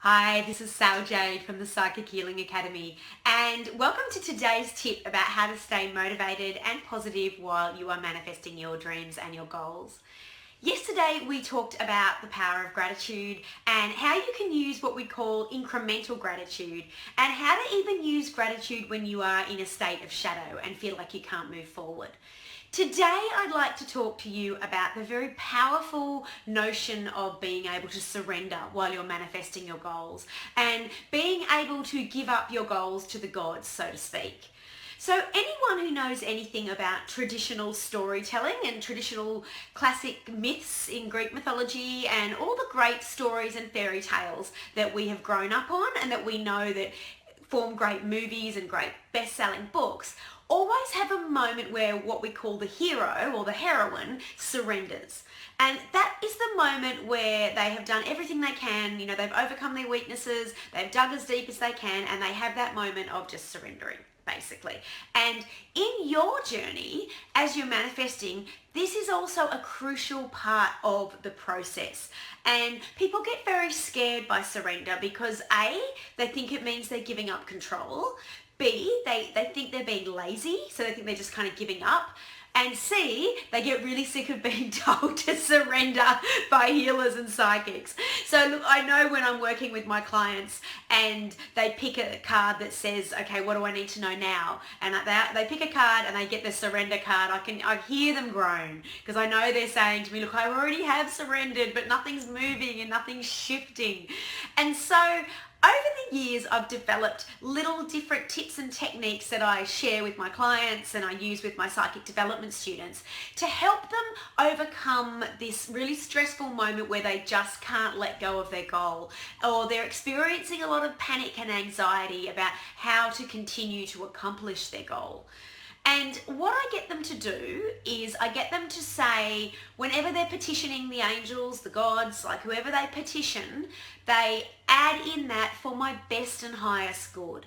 Hi, this is Sal Jade from the Psychic Healing Academy, and welcome to today's tip about how to stay motivated and positive while you are manifesting your dreams and your goals. Yesterday we talked about the power of gratitude and how you can use what we call incremental gratitude, and how to even use gratitude when you are in a state of shadow and feel like you can't move forward. Today I'd like to talk to you about the very powerful notion of being able to surrender while you're manifesting your goals and being able to give up your goals to the gods, so to speak. So anyone who knows anything about traditional storytelling and traditional classic myths in Greek mythology and all the great stories and fairy tales that we have grown up on and that we know that form great movies and great best-selling books, always have a moment where what we call the hero or the heroine surrenders. And that is the moment where they have done everything they can, they've overcome their weaknesses, they've dug as deep as they can, and they have that moment of just surrendering, basically. And in your journey, as you're manifesting, this is also a crucial part of the process. And people get very scared by surrender because A, they think it means they're giving up control. B, they think they're being lazy, so they think they're just kind of giving up. And C, they get really sick of being told to surrender by healers and psychics. So look, I know when I'm working with my clients and they pick a card that says, okay, what do I need to know now? And they pick a card and they get the surrender card. I hear them groan because I know they're saying to me, look, I already have surrendered, but nothing's moving and nothing's shifting. And so over the years, I've developed little different tips and techniques that I share with my clients and I use with my psychic development students to help them overcome this really stressful moment where they just can't let go of their goal, or they're experiencing a lot of panic and anxiety about how to continue to accomplish their goal. And what I get them to do is I get them to say, whenever they're petitioning the angels, the gods, like whoever they petition, they add in that for my best and highest good.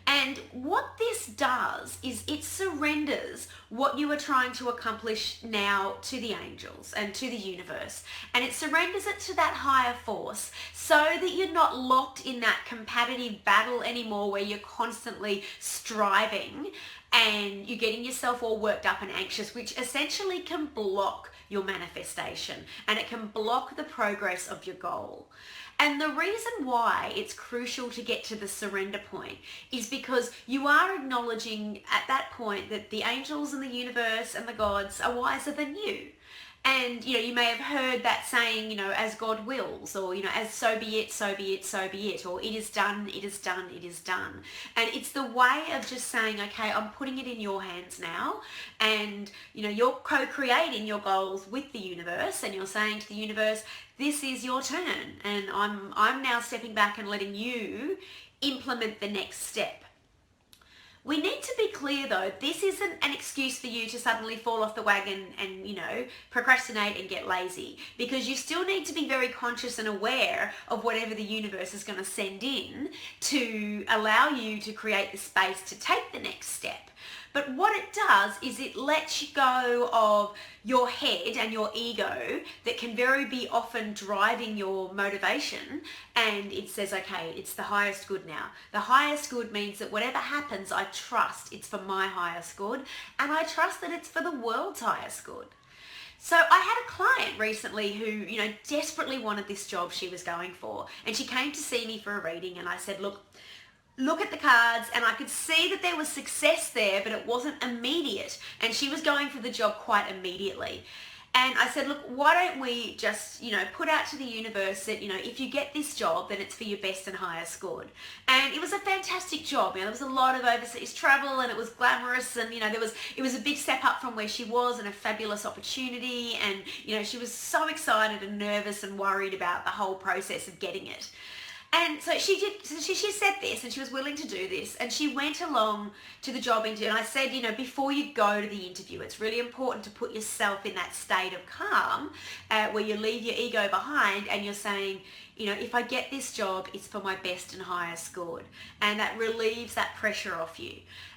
And what this does is it surrenders what you are trying to accomplish now to the angels and to the universe. And it surrenders it to that higher force so that you're not locked in that competitive battle anymore where you're constantly striving and you're getting yourself all worked up and anxious, which essentially can block your manifestation and it can block the progress of your goal. And the reason why it's crucial to get to the surrender point is because you are acknowledging at that point that the angels and the universe and the gods are wiser than you. And, you may have heard that saying, as God wills, or, as so be it, so be it, so be it, or it is done, it is done, it is done. And it's the way of just saying, okay, I'm putting it in your hands now. And, you're co-creating your goals with the universe and you're saying to the universe, this is your turn. And I'm now stepping back and letting you implement the next step. We need to be clear though, this isn't an excuse for you to suddenly fall off the wagon and, procrastinate and get lazy, because you still need to be very conscious and aware of whatever the universe is going to send in to allow you to create the space to take the next step. But what it does is it lets you go of your head and your ego that can very be often driving your motivation, and it says, okay, it's the highest good now. The highest good means that whatever happens, I trust it's for my highest good, and I trust that it's for the world's highest good. So I had a client recently who, desperately wanted this job she was going for, and she came to see me for a reading, and I said, look at the cards, and I could see that there was success there, but it wasn't immediate. And she was going for the job quite immediately. And I said, look, why don't we just, put out to the universe that, if you get this job, then it's for your best and highest good. And it was a fantastic job. There was a lot of overseas travel and it was glamorous, and, it was a big step up from where she was and a fabulous opportunity. And, she was so excited and nervous and worried about the whole process of getting it. And so she said this, and she was willing to do this, and she went along to the job interview, and I said, before you go to the interview, it's really important to put yourself in that state of calm where you leave your ego behind and you're saying, if I get this job, it's for my best and highest good. And that relieves that pressure off you.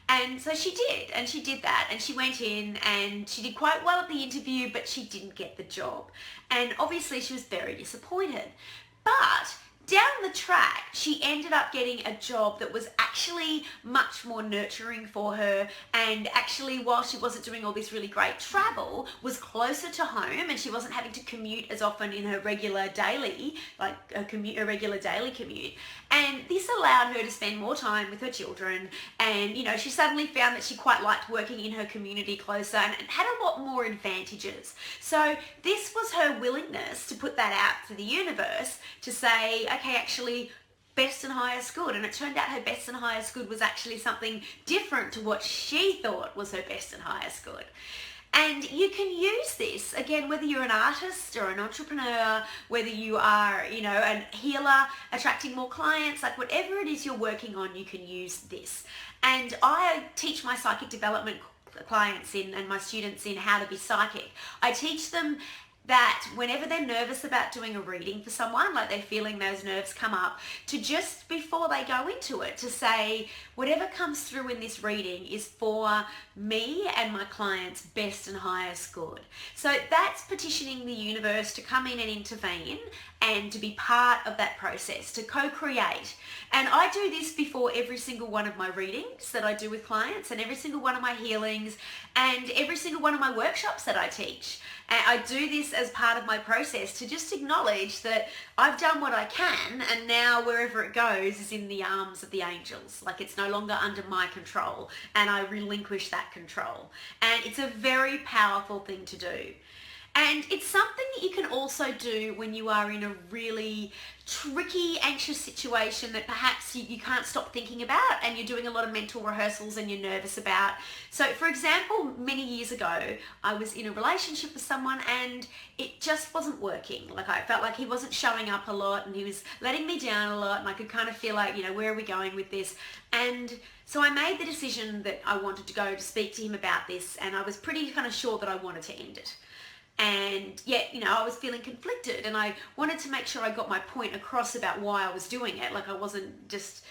And so she did, and she did that, and she went in and she did quite well at the interview, but she didn't get the job. And obviously she was very disappointed. But Down the track, she ended up getting a job that was actually much more nurturing for her, and actually, while she wasn't doing all this really great travel, was closer to home, and she wasn't having to commute as often in her regular daily, like a regular daily commute. And this allowed her to spend more time with her children, and she suddenly found that she quite liked working in her community closer, and it had a lot more advantages. So this was her willingness to put that out to the universe, to say, okay, actually, best and highest good. And it turned out her best and highest good was actually something different to what she thought was her best and highest good. And you can use this, again, whether you're an artist or an entrepreneur, whether you are, a healer, attracting more clients, like whatever it is you're working on, you can use this. And I teach my psychic development clients and my students in how to be psychic. I teach them that whenever they're nervous about doing a reading for someone, like they're feeling those nerves come up, to just before they go into it, to say, whatever comes through in this reading is for me and my client's best and highest good. So that's petitioning the universe to come in and intervene and to be part of that process, to co-create. And I do this before every single one of my readings that I do with clients, and every single one of my healings, and every single one of my workshops that I teach. And I do this as part of my process to just acknowledge that I've done what I can, and now wherever it goes is in the arms of the angels. Like, it's no longer under my control, and I relinquish that control. And it's a very powerful thing to do. And it's something that you can also do when you are in a really tricky, anxious situation that perhaps you can't stop thinking about, and you're doing a lot of mental rehearsals and you're nervous about. So for example, many years ago, I was in a relationship with someone and it just wasn't working. Like, I felt like he wasn't showing up a lot and he was letting me down a lot, and I could kind of feel like, where are we going with this? And so I made the decision that I wanted to go to speak to him about this, and I was pretty kind of sure that I wanted to end it. And yet, I was feeling conflicted, and I wanted to make sure I got my point across about why I was doing it. Like, I wasn't just,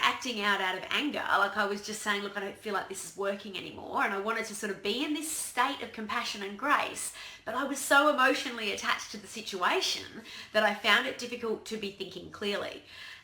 acting out of anger. Like, I was just saying, look, I don't feel like this is working anymore. And I wanted to sort of be in this state of compassion and grace, but I was so emotionally attached to the situation that I found it difficult to be thinking clearly.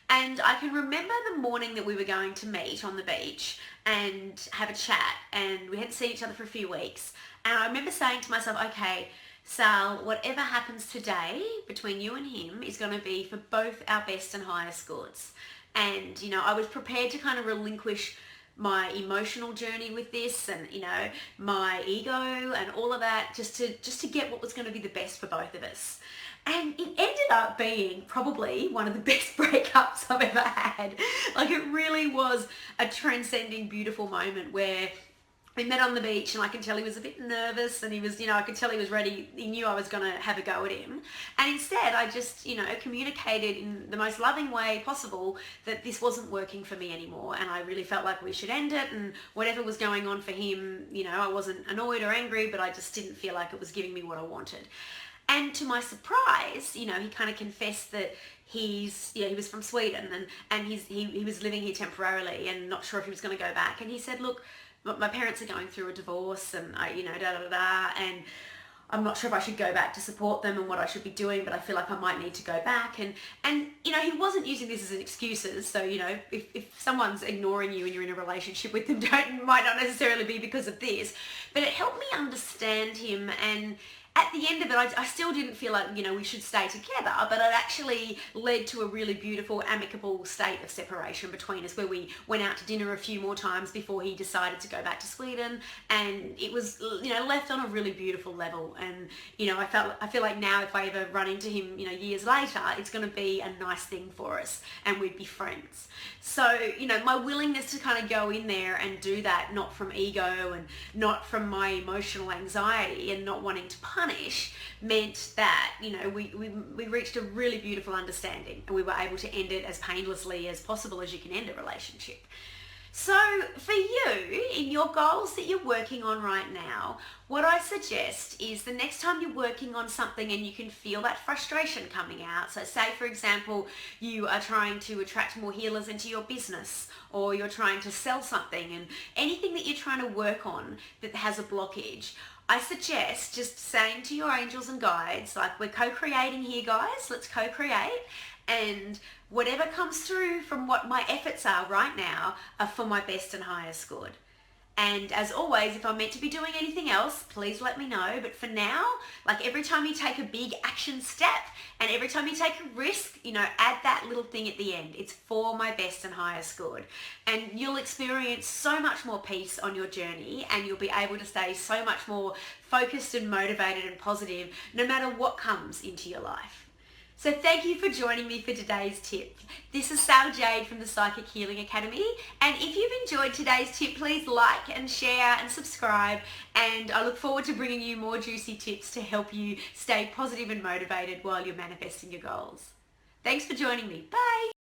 And I can remember the morning that we were going to meet on the beach and have a chat, and we hadn't seen each other for a few weeks. And I remember saying to myself, okay, Sal, whatever happens today between you and him is going to be for both our best and highest goods. And, I was prepared to kind of relinquish my emotional journey with this, and, my ego and all of that, just to get what was going to be the best for both of us. And it ended up being probably one of the best breakups I've ever had. Like, it really was a transcending, beautiful moment where we met on the beach, and I could tell he was a bit nervous, and he was, I could tell he was ready. He knew I was going to have a go at him. And instead, I just, communicated in the most loving way possible that this wasn't working for me anymore. And I really felt like we should end it. And whatever was going on for him, I wasn't annoyed or angry, but I just didn't feel like it was giving me what I wanted. And to my surprise, he kind of confessed that he was from Sweden, and he was living here temporarily and not sure if he was going to go back. And he said, look, my parents are going through a divorce, and and I'm not sure if I should go back to support them and what I should be doing, but I feel like I might need to go back. And he wasn't using this as an excuses. So, if someone's ignoring you and you're in a relationship with them, might not necessarily be because of this, but it helped me understand him. And at the end of it, I still didn't feel like, we should stay together, but it actually led to a really beautiful, amicable state of separation between us, where we went out to dinner a few more times before he decided to go back to Sweden. And it was, left on a really beautiful level. And, I feel like now if I ever run into him, years later, it's going to be a nice thing for us, and we'd be friends. So, my willingness to kind of go in there and do that, not from ego and not from my emotional anxiety and not wanting to punish, meant that, we reached a really beautiful understanding, and we were able to end it as painlessly as possible as you can end a relationship. So for you, in your goals that you're working on right now, what I suggest is the next time you're working on something and you can feel that frustration coming out, so say for example you are trying to attract more healers into your business, or you're trying to sell something, and anything that you're trying to work on that has a blockage, I suggest just saying to your angels and guides, like, we're co-creating here, guys, let's co-create. And whatever comes through from what my efforts are right now are for my best and highest good. And as always, if I'm meant to be doing anything else, please let me know. But for now, like every time you take a big action step and every time you take a risk, add that little thing at the end. It's for my best and highest good. And you'll experience so much more peace on your journey, and you'll be able to stay so much more focused and motivated and positive no matter what comes into your life. So thank you for joining me for today's tip. This is Sal Jade from the Psychic Healing Academy. And if you've enjoyed today's tip, please like and share and subscribe. And I look forward to bringing you more juicy tips to help you stay positive and motivated while you're manifesting your goals. Thanks for joining me. Bye.